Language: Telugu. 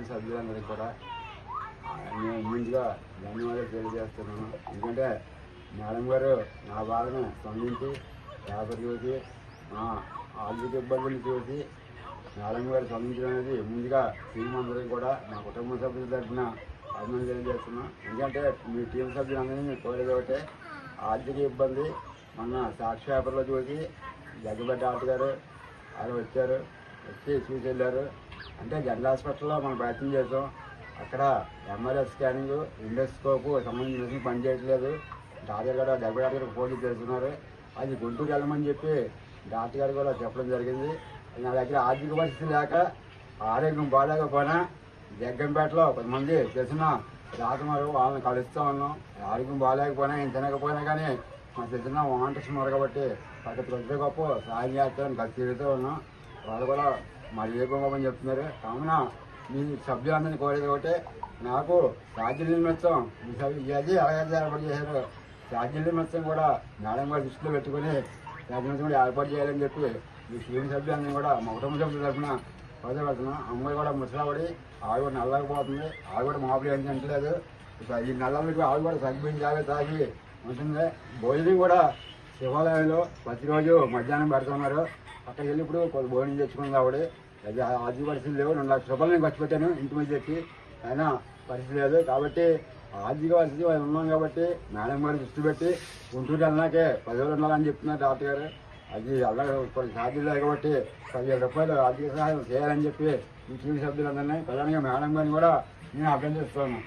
సభ్యులందరికీ కూడా నేను ముందుగా ధన్యవాదాలు తెలియజేస్తున్నాను. ఎందుకంటే మేడం గారు నా బాధను స్పందించి పేపర్ చూసి నా ఆర్థిక ఇబ్బందులు చూసి మేడం గారు స్పందించడం అనేది ముందుగా టీం అందరికీ కూడా నా కుటుంబ సభ్యుల తరఫున అభినందనలు తెలియజేస్తున్నాను. ఎందుకంటే మీ టీం సభ్యులందరినీ కోరేది ఒకటే, ఆర్థిక ఇబ్బంది మొన్న సాక్షి పేపర్లో చూసి జగ్గబెట్ట ఆట గారు వాళ్ళు వచ్చి చూసి వెళ్ళారు. అంటే జనరల్ హాస్పిటల్లో మనం ప్రయత్నం చేసాం. అక్కడ ఎంఆర్ఐ స్కానింగ్ ఎండోస్కోప్ సంబంధించిన మిషన్ పనిచేయట్లేదు. డాక్టర్ గారు జగ్గబెట్ట గారు ఫోన్లు చేస్తున్నారు. అది గుంటూరు వెళ్ళమని చెప్పి డాక్టర్ గారు కూడా చెప్పడం జరిగింది. నా దగ్గర ఆర్థిక పరిస్థితి లేక ఆరోగ్యం బాగాలేకపోయినా జగ్గంపేటలో కొంతమంది తెలిసిన రాకుమారు వాళ్ళని కలుస్తూ ఉన్నాం. ఆరోగ్యం బాగాలేకపోయినా ఏం తినకపోయినా కానీ మా తెలిసిన వాంటర్స్ ఉన్నారు కాబట్టి పక్కన కొద్ది గొప్ప సాయం చేస్తామని కలిసి తిరుగుతూ ఉన్నాం. వాళ్ళు కూడా మరి ఏమని చెప్తున్నారు. కావున మీ సభ్యులందరినీ కోరేది ఒకటే, నాకు ఛార్జీల నిమిత్తం మీ సభ్యులు అలాగే ఏర్పాటు చేశారు. ఛార్జీల నిమిత్తం కూడా మేడం గారు దృష్టిలో పెట్టుకుని ఛార్జీ కూడా ఏర్పాటు చేయాలని చెప్పి మీ టీం సభ్యులందరినీ కూడా మా కుటుంబ సభ్యుల తరఫున పెడుతున్నాం. అమ్మాయి కూడా ముసలాబడి ఆవిడ కూడా నల్లకపోతుంది. ఆవిడ కూడా మామూలు ఏం తింటలేదు. ఈ నల్లకి ఆవిడ కూడా సగ్గుబియ్యం జాగా తాగి ఉంటుంది. భోజనం కూడా శివాలయంలో ప్రతిరోజు మధ్యాహ్నం పెడుతున్నారు. అక్కడికి వెళ్ళి ఇప్పుడు కొంత భోజనం తెచ్చుకుంది ఆవిడ. అది ఆర్థిక పరిస్థితి లేవు. 2 లక్షల రూపాయలు నేను ఖర్చు పెట్టాను ఇంటి మీద చెప్పి, అయినా పరిస్థితి లేదు. కాబట్టి ఆర్థిక పరిస్థితి ఉన్నాం కాబట్టి మేడం గారు దృష్టి పెట్టి గుంటూరు వెళ్ళినాకే 10 రోజులు ఉండాలని చెప్తున్నారు డాక్టర్ గారు. అది అలాగే కొన్ని సాధ్యం లేదు కాబట్టి 10,000 రూపాయలు ఆర్థిక సహాయం చేయాలని చెప్పి ఈ టీవీ సభ్యులందరినీ ప్రధానంగా మేడం గారిని కూడా నేను అభ్యర్థిస్తున్నాను.